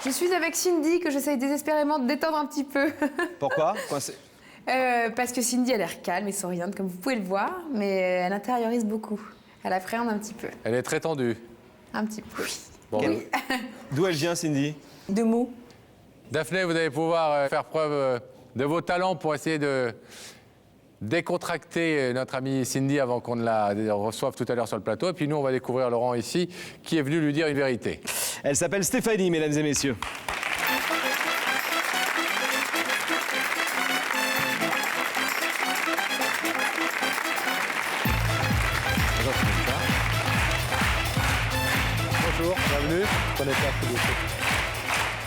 Je suis avec Cindy, que j'essaye désespérément de détendre un petit peu. Pourquoi? Parce que Cindy a l'air calme et souriante, comme vous pouvez le voir, mais elle intériorise beaucoup. Elle appréhende un petit peu. Elle est très tendue. Un petit peu. Bon. Oui. D'où elle vient, Cindy? Deux mots. Daphné, vous allez pouvoir faire preuve de vos talents pour essayer de décontracter notre amie Cindy avant qu'on ne la reçoive tout à l'heure sur le plateau. Et puis nous, on va découvrir Laurent ici, qui est venu lui dire une vérité. Elle s'appelle Stéphanie, mesdames et messieurs. Bonjour, bienvenue. Prenez place, s'il vous plaît.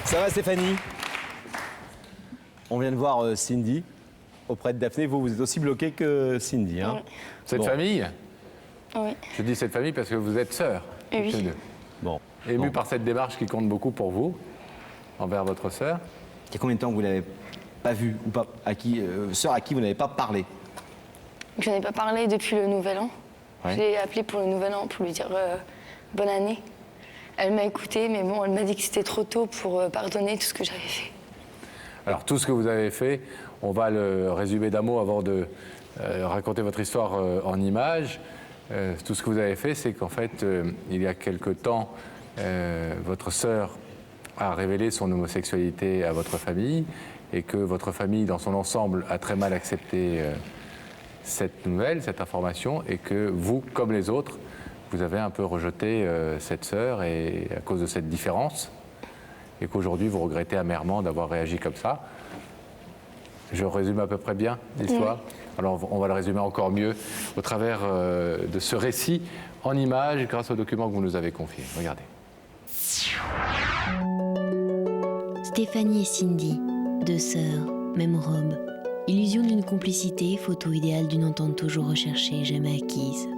Ça va, Stéphanie? On vient de voir Cindy auprès de Daphné. Vous êtes aussi bloqué que Cindy, hein? Oui. Cette Bon. famille, Oui. je dis cette famille parce que vous êtes sœurs. Oui. toutes les deux. Bon. Ému Bon. par cette démarche qui compte beaucoup pour vous, envers votre sœur. Il y a combien de temps que vous l'avez pas vue ou pas, sœur à qui vous n'avez pas parlé? Je n'en ai pas parlé depuis le Nouvel An. Ouais. Je l'ai appelée pour le Nouvel An pour lui dire bonne année. Elle m'a écoutée, mais bon, elle m'a dit que c'était trop tôt pour pardonner tout ce que j'avais fait. Alors tout ce que vous avez fait, on va le résumer d'un mot avant de raconter votre histoire en images. Tout ce que vous avez fait, c'est qu'en fait, il y a quelque temps, votre sœur a révélé son homosexualité à votre famille et que votre famille, dans son ensemble, a très mal accepté cette nouvelle, cette information, et que vous, comme les autres, vous avez un peu rejeté cette sœur et à cause de cette différence, et qu'aujourd'hui vous regrettez amèrement d'avoir réagi comme ça. Je résume à peu près bien l'histoire. Alors on va le résumer encore mieux au travers de ce récit en images grâce au document que vous nous avez confié. Regardez. Stéphanie et Cindy, deux sœurs, même robe. Illusion d'une complicité, photo idéale d'une entente toujours recherchée, jamais acquise.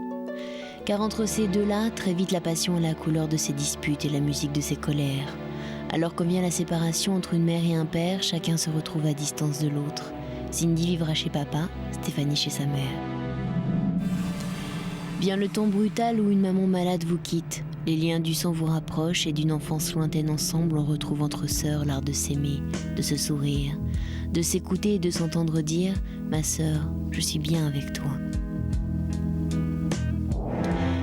Car entre ces deux-là, très vite la passion a la couleur de ses disputes et la musique de ses colères. Alors que vient la séparation entre une mère et un père, chacun se retrouve à distance de l'autre. Cindy vivra chez papa, Stéphanie chez sa mère. Vient le temps brutal où une maman malade vous quitte. Les liens du sang vous rapprochent et d'une enfance lointaine ensemble, on retrouve entre sœurs l'art de s'aimer, de se sourire, de s'écouter et de s'entendre dire « Ma sœur, je suis bien avec toi ».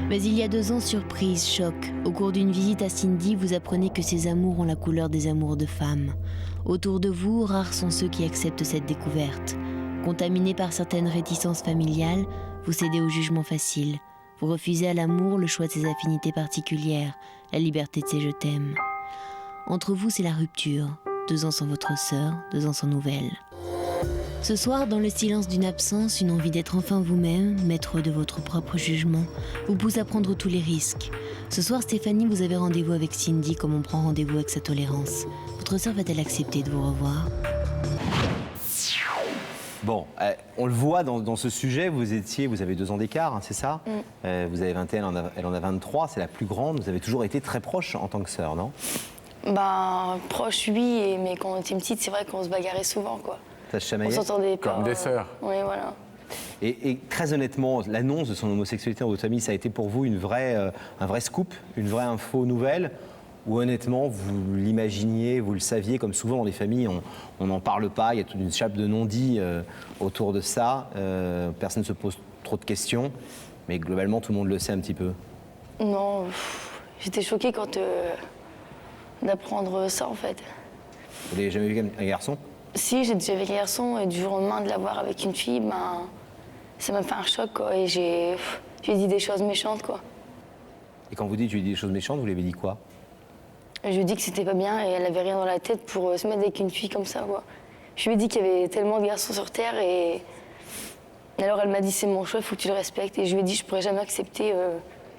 Mais il y a 2 ans, surprise, choc. Au cours d'une visite à Cindy, vous apprenez que ces amours ont la couleur des amours de femmes. Autour de vous, rares sont ceux qui acceptent cette découverte. Contaminés par certaines réticences familiales, vous cédez au jugement facile. Vous refusez à l'amour le choix de ses affinités particulières, la liberté de ses je t'aime. Entre vous, c'est la rupture. 2 ans sans votre sœur, 2 ans sans nouvelles. Ce soir, dans le silence d'une absence, une envie d'être enfin vous-même, maître de votre propre jugement, vous pousse à prendre tous les risques. Ce soir, Stéphanie, vous avez rendez-vous avec Cindy comme on prend rendez-vous avec sa tolérance. Votre sœur va-t-elle accepter de vous revoir ? Bon, on le voit dans ce sujet, vous avez 2 ans d'écart, hein, c'est ça? Vous avez 21, elle en a 23, c'est la plus grande. Vous avez toujours été très proches en tant que sœur, non? Ben, proche, oui, mais quand on était petite, c'est vrai qu'on se bagarrait souvent, quoi. Ça se On chamaillait? s'entendait pas. Comme des sœurs. Oui, voilà. Et très honnêtement, l'annonce de son homosexualité dans votre famille, ça a été pour vous un vrai scoop, une vraie info nouvelle, ou honnêtement, vous l'imaginiez, vous le saviez, comme souvent dans les familles, on n'en parle pas, il y a toute une chape de non-dits autour de ça, personne ne se pose trop de questions, mais globalement, tout le monde le sait un petit peu. Non, j'étais choquée quand d'apprendre ça, en fait. Vous n'avez jamais vu un garçon? Si, j'ai déjà vu un garçon, et du jour au lendemain de l'avoir avec une fille, ben, ça m'a fait un choc, quoi, et j'ai dit des choses méchantes, quoi. Et quand vous dites, je lui ai dit des choses méchantes, vous lui avez dit quoi? Je lui ai dit que c'était pas bien et elle avait rien dans la tête pour se mettre avec une fille comme ça, quoi. Je lui ai dit qu'il y avait tellement de garçons sur Terre et alors elle m'a dit c'est mon choix, il faut que tu le respectes. Et je lui ai dit je pourrais jamais accepter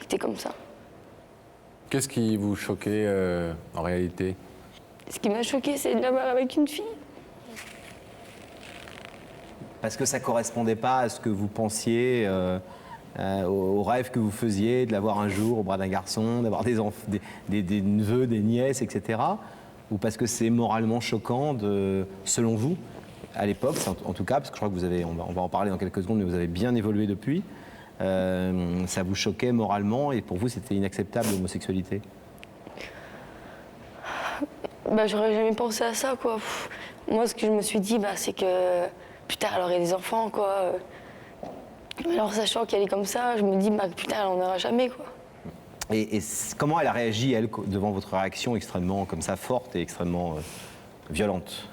que t'es comme ça. Qu'est-ce qui vous choquait en réalité? Ce qui m'a choquée, c'est de l'avoir avec une fille. Parce que ça correspondait pas à ce que vous pensiez, au rêve que vous faisiez de l'avoir un jour au bras d'un garçon, d'avoir des neveux, des nièces, etc. Ou parce que c'est moralement choquant, selon vous, à l'époque, en tout cas, parce que je crois que vous avez, on va en parler dans quelques secondes, mais vous avez bien évolué depuis, ça vous choquait moralement et pour vous, c'était inacceptable l'homosexualité? Bah, j'aurais jamais pensé à ça, quoi. Moi, ce que je me suis dit, c'est que plus tard, elle aurait des enfants, quoi. Alors, sachant qu'elle est comme ça, je me dis, plus tard, elle n'en aura jamais, quoi. Et comment elle a réagi, elle, devant votre réaction extrêmement comme ça, forte et extrêmement violente?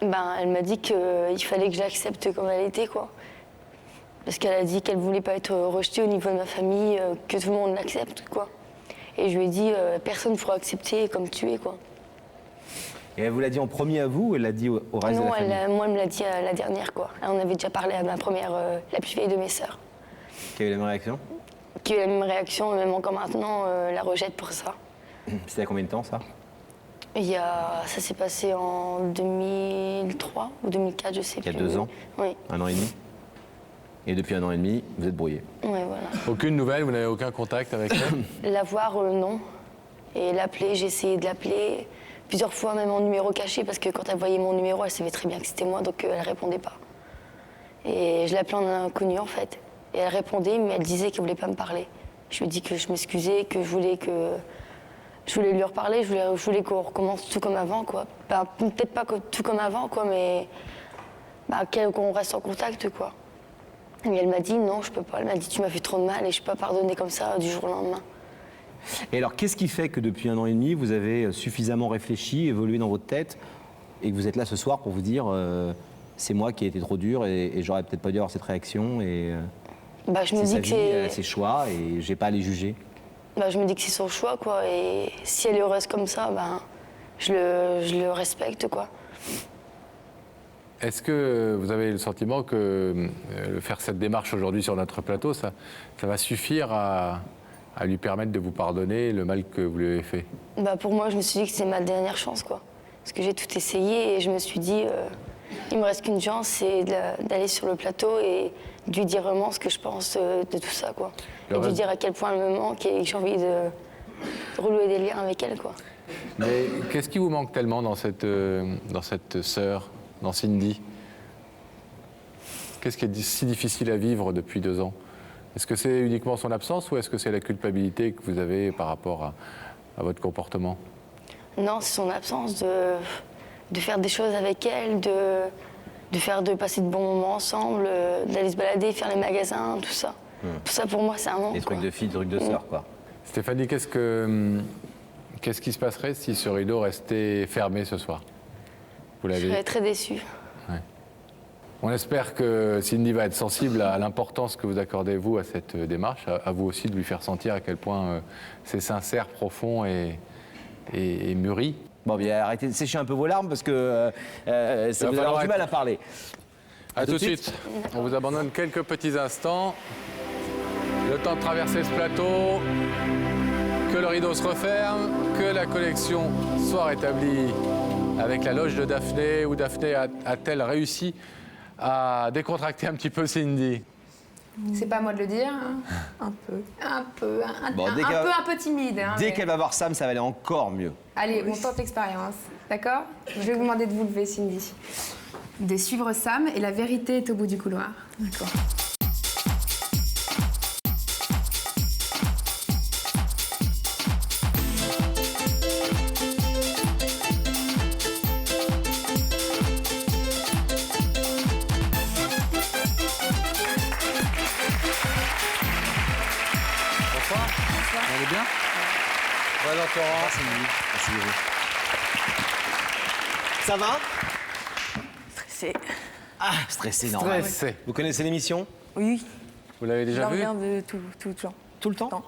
Elle m'a dit qu'il fallait que je l'accepte comme elle était, quoi. Parce qu'elle a dit qu'elle voulait pas être rejetée au niveau de ma famille, que tout le monde l'accepte, quoi. Et je lui ai dit, personne ne pourra accepter comme tu es, quoi. Et elle vous l'a dit en premier à vous ou elle l'a dit au reste de la famille? Non, moi, elle me l'a dit à la dernière, quoi. On avait déjà parlé à ma première, la plus vieille de mes sœurs. Qui a eu la même réaction? Qui a eu la même réaction, même encore maintenant, la rejette pour ça. C'était il y a combien de temps, ça? Ça s'est passé en 2003 ou 2004, je sais plus. Il y a 2 ans? Oui. 1 an et demi? Et depuis 1 an et demi, vous êtes brouillés? Oui, voilà. Aucune nouvelle, vous n'avez aucun contact avec elle? La voir, non. Et l'appeler, j'ai essayé de l'appeler plusieurs fois, même en numéro caché, parce que quand elle voyait mon numéro, elle savait très bien que c'était moi, donc elle répondait pas. Et je l'appelais en inconnu, en fait. Et elle répondait, mais elle disait qu'elle voulait pas me parler. Je lui ai dit que je m'excusais, que je voulais lui reparler, je voulais qu'on recommence tout comme avant, quoi. Peut-être pas tout comme avant, quoi, mais qu'on reste en contact, quoi. Et elle m'a dit non, je peux pas. Elle m'a dit tu m'as fait trop de mal et je peux pas pardonner comme ça du jour au lendemain. Et alors, qu'est-ce qui fait que depuis 1 an et demi, vous avez suffisamment réfléchi, évolué dans votre tête, et que vous êtes là ce soir pour vous dire c'est moi qui ai été trop dur et j'aurais peut-être pas dû avoir cette réaction et Je me dis que elle a ses choix et j'ai pas à les juger. Je me dis que c'est son choix, quoi. Et si elle est heureuse comme ça, je le respecte, quoi. Est-ce que vous avez le sentiment que faire cette démarche aujourd'hui sur notre plateau, ça va suffire à lui permettre de vous pardonner le mal que vous lui avez fait? Pour moi, je me suis dit que c'est ma dernière chance, quoi. Parce que j'ai tout essayé et je me suis dit, il me reste qu'une chance, c'est d'aller sur le plateau et de lui dire vraiment ce que je pense de tout ça, quoi. Et de lui dire à quel point elle me manque et que j'ai envie de renouer des liens avec elle, quoi. Mais qu'est-ce qui vous manque tellement dans cette sœur, dans Cindy? Qu'est-ce qui est si difficile à vivre depuis 2 ans? Est-ce que c'est uniquement son absence ou est-ce que c'est la culpabilité que vous avez par rapport à votre comportement? Non, c'est son absence de faire des choses avec elle, de passer de bons moments ensemble, d'aller se balader, faire les magasins, tout ça. Tout ça pour moi, c'est un manque. Des trucs de filles, des trucs de sœurs, quoi. Stéphanie, qu'est-ce qui se passerait si ce rideau restait fermé ce soir? Je serais très déçue. Ouais. On espère que Cindy va être sensible à l'importance que vous accordez, vous, à cette démarche, à vous aussi de lui faire sentir à quel point c'est sincère, profond et mûri. Bon, bien, arrêtez de sécher un peu vos larmes parce que ça vous avoir du mal à parler. À tout de suite. On vous abandonne quelques petits instants. Le temps de traverser ce plateau, que le rideau se referme, que la connexion soit rétablie avec la loge de Daphné, où Daphné a-t-elle réussi à décontracter un petit peu Cindy? C'est pas à moi de le dire, hein. Un peu timide. Hein, Dès qu'elle va voir Sam, ça va aller encore mieux. Allez, on tente l'expérience, d'accord? Je vais vous demander de vous lever, Cindy. De suivre Sam et la vérité est au bout du couloir. D'accord. Vous allez bien? Voilà, Florent. Ça va? Stressé. Ah, stressé, normal. Stressé. Vous connaissez l'émission? Oui. Vous l'avez déjà J'en vu? regarde tout le temps. Tout le temps?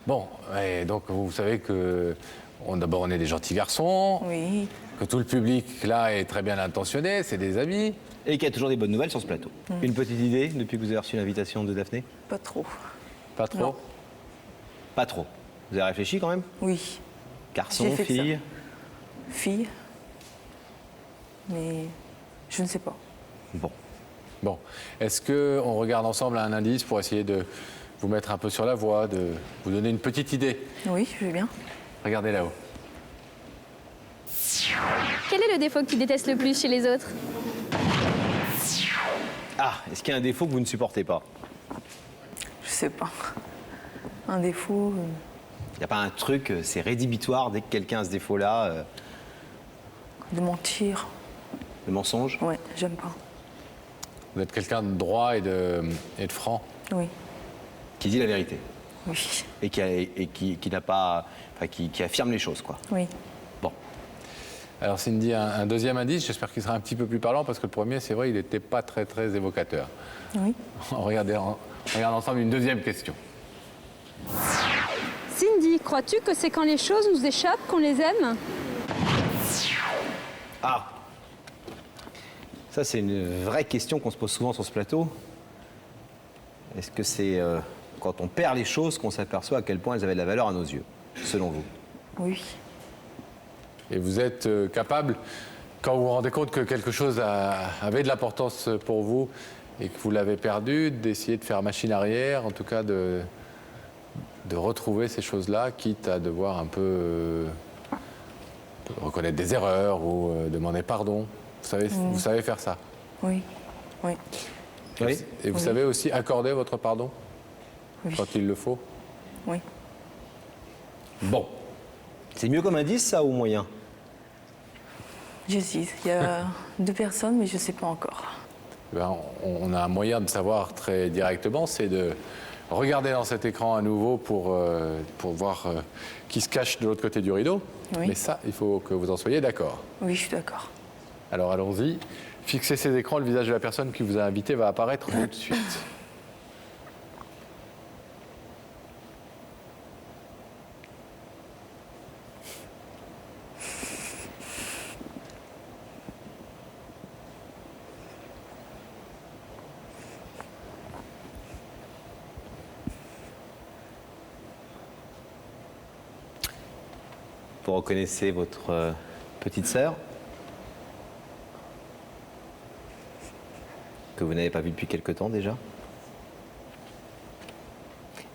Bon, et donc vous savez que d'abord on est des gentils garçons, Oui. que tout le public là est très bien intentionné, c'est des amis. Et qu'il y a toujours des bonnes nouvelles sur ce plateau. Une petite idée depuis que vous avez reçu l'invitation de Daphné? Pas trop. Pas trop? Non. Pas trop. Vous avez réfléchi quand même? Oui. Garçon, J'ai fait fille? Fille. Mais je ne sais pas. Bon. Bon, est-ce qu'on regarde ensemble un indice pour essayer de vous mettre un peu sur la voie, de vous donner une petite idée? Oui, je vais bien. Regardez là-haut. Quel est le défaut que tu détestes le plus chez les autres? Ah, est-ce qu'il y a un défaut que vous ne supportez pas? Je sais pas. Un défaut. Il n'y a pas un truc, c'est rédhibitoire dès que quelqu'un a ce défaut-là. De mentir. Le mensonge? Ouais, j'aime pas. Vous êtes quelqu'un de droit et de franc. Oui. Qui dit la vérité. Oui. Et qui n'a pas. Enfin, qui affirme les choses, quoi. Oui. Bon. Alors Cindy, un deuxième indice, j'espère qu'il sera un petit peu plus parlant, parce que le premier, c'est vrai, il n'était pas très très évocateur. Oui. On regarde ensemble une deuxième question. Cindy, crois-tu que c'est quand les choses nous échappent qu'on les aime? Ah! Ça, c'est une vraie question qu'on se pose souvent sur ce plateau. Est-ce que c'est quand on perd les choses qu'on s'aperçoit à quel point elles avaient de la valeur à nos yeux, selon vous? Oui. Et vous êtes capable, quand vous vous rendez compte que quelque chose avait de l'importance pour vous et que vous l'avez perdu, d'essayer de faire machine arrière, en tout cas de retrouver ces choses-là, quitte à devoir un peu reconnaître des erreurs ou demander pardon. Vous savez faire ça. Oui. Oui. Oui. Et vous savez aussi accorder votre pardon Oui. quand il le faut. Oui. Bon. C'est mieux comme indice, ça, ou moyen? J'hésite. Il y a 2 personnes, mais je ne sais pas encore. Ben, on a un moyen de savoir très directement, c'est de regarder dans cet écran à nouveau pour voir qui se cache de l'autre côté du rideau. Oui. Mais ça, il faut que vous en soyez d'accord. Oui, je suis d'accord. Alors allons-y. Fixez ces écrans, le visage de la personne qui vous a invité va apparaître tout de suite. Vous reconnaissez votre petite sœur, que vous n'avez pas vue depuis quelque temps déjà.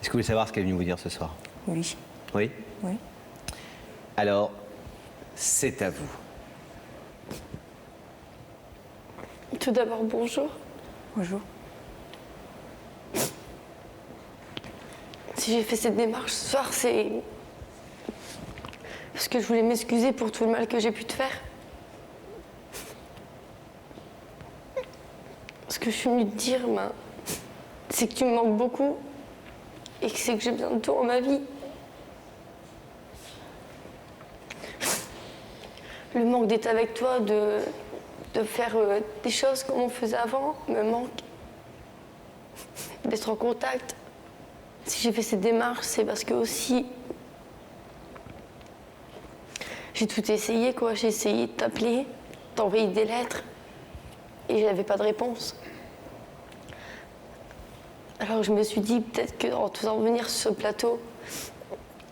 Est-ce que vous voulez savoir ce qu'elle est venue vous dire ce soir? Oui. Oui? Oui. Alors, c'est à vous. Tout d'abord, bonjour. Bonjour. Si j'ai fait cette démarche ce soir, c'est parce que je voulais m'excuser pour tout le mal que j'ai pu te faire. Ce que je suis venue te dire, c'est que tu me manques beaucoup et que c'est que j'ai besoin de toi dans ma vie. Le manque d'être avec toi, de faire des choses comme on faisait avant, me manque. D'être en contact. Si j'ai fait cette démarche, c'est parce que aussi j'ai tout essayé, quoi. J'ai essayé de t'appeler, d'envoyer des lettres et j'avais pas de réponse. Alors je me suis dit peut-être qu'en te faisant venir sur ce plateau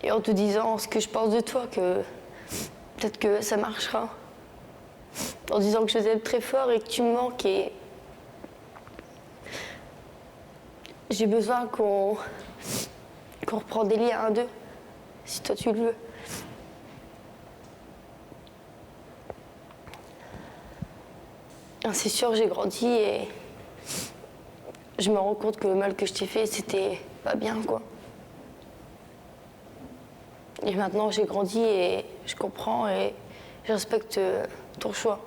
et en te disant ce que je pense de toi, que peut-être que ça marchera. En disant que je t'aime très fort et que tu me manques et j'ai besoin qu'on reprenne des liens à deux, si toi tu le veux. C'est sûr, j'ai grandi et je me rends compte que le mal que je t'ai fait, c'était pas bien, quoi. Et maintenant, j'ai grandi et je comprends et je respecte ton choix.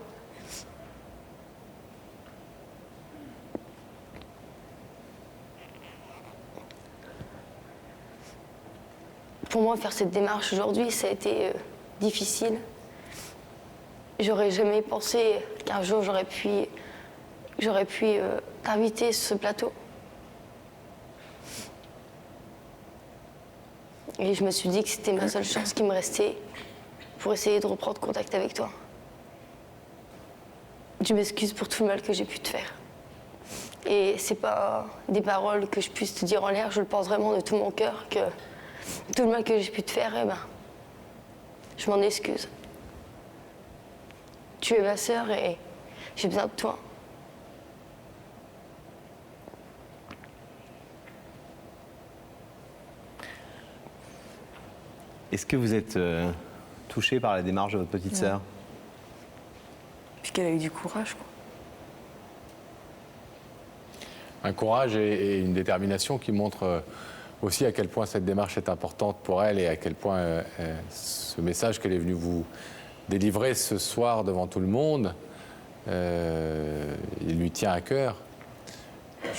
Pour moi, faire cette démarche aujourd'hui, ça a été difficile. J'aurais jamais pensé qu'un jour j'aurais pu t'inviter sur ce plateau. Et je me suis dit que c'était ma seule chance qui me restait pour essayer de reprendre contact avec toi. Je m'excuse pour tout le mal que j'ai pu te faire. Et c'est pas des paroles que je puisse te dire en l'air, je le pense vraiment de tout mon cœur que tout le mal que j'ai pu te faire, je m'en excuse. Tu es ma sœur et j'ai besoin de toi. Est-ce que vous êtes touché par la démarche de votre petite sœur? Puis qu'elle a eu du courage, quoi. Un courage et une détermination qui montrent aussi à quel point cette démarche est importante pour elle et à quel point ce message qu'elle est venue vous délivrer ce soir devant tout le monde, il lui tient à cœur.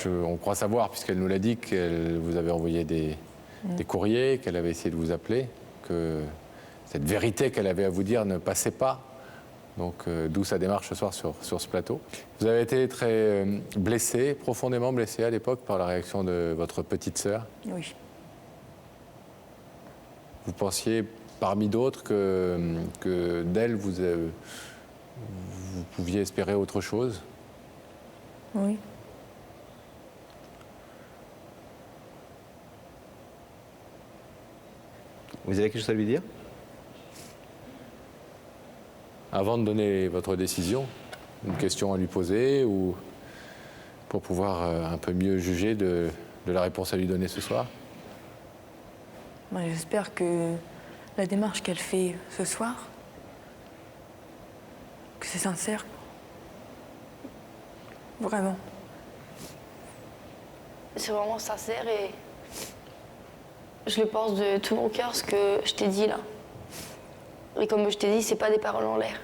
On croit savoir, puisqu'elle nous l'a dit, qu'elle vous avait envoyé des courriers, qu'elle avait essayé de vous appeler, que cette vérité qu'elle avait à vous dire ne passait pas. Donc, d'où sa démarche ce soir sur ce plateau. Vous avez été très blessé, profondément blessé à l'époque par la réaction de votre petite sœur. Oui. Vous pensiez, parmi d'autres, que d'elle, vous pouviez espérer autre chose? Oui. Vous avez quelque chose à lui dire? Avant de donner votre décision, une question à lui poser ou pour pouvoir un peu mieux juger de la réponse à lui donner ce soir? Moi, j'espère que la démarche qu'elle fait ce soir, que c'est sincère. Vraiment. C'est vraiment sincère et je le pense de tout mon cœur ce que je t'ai dit là. Et comme je t'ai dit, c'est pas des paroles en l'air.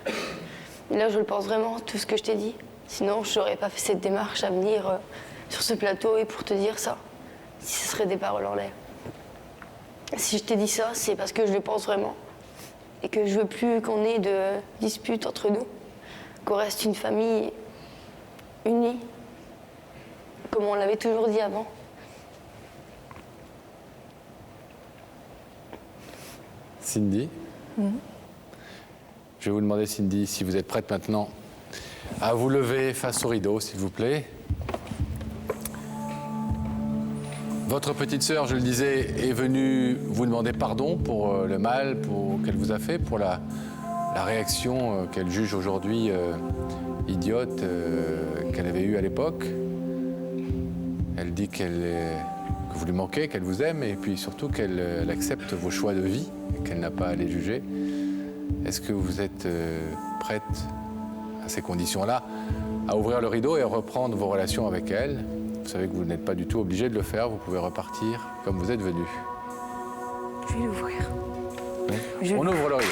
Et là, je le pense vraiment, tout ce que je t'ai dit. Sinon, je n'aurais pas fait cette démarche à venir sur ce plateau et pour te dire ça, si ce serait des paroles en l'air. Si je t'ai dit ça, c'est parce que je le pense vraiment. Et que je veux plus qu'on ait de disputes entre nous. Qu'on reste une famille unie, comme on l'avait toujours dit avant. Cindy, je vais vous demander, Cindy, si vous êtes prête maintenant à vous lever face au rideau, s'il vous plaît. Votre petite sœur, je le disais, est venue vous demander pardon pour le mal qu'elle vous a fait, pour la réaction qu'elle juge aujourd'hui idiote qu'elle avait eue à l'époque. Elle dit que vous lui manquez, qu'elle vous aime et puis surtout qu'elle accepte vos choix de vie et qu'elle n'a pas à les juger. Est-ce que vous êtes prête à ces conditions-là à ouvrir le rideau et à reprendre vos relations avec elle? Vous savez que vous n'êtes pas du tout obligé de le faire, vous pouvez repartir comme vous êtes venu. Je vais l'ouvrir. On ouvre le rideau.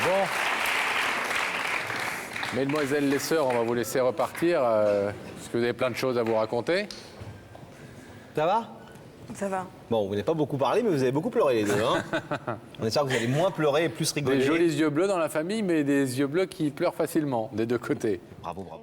Bon. Mesdemoiselles les sœurs, on va vous laisser repartir, parce que vous avez plein de choses à vous raconter. Ça va? Ça va. Bon, vous n'avez pas beaucoup parlé, mais vous avez beaucoup pleuré les deux. Hein. On espère que vous allez moins pleurer et plus rigoler. Des jolis yeux bleus dans la famille, mais des yeux bleus qui pleurent facilement, des deux côtés. Bravo, bravo.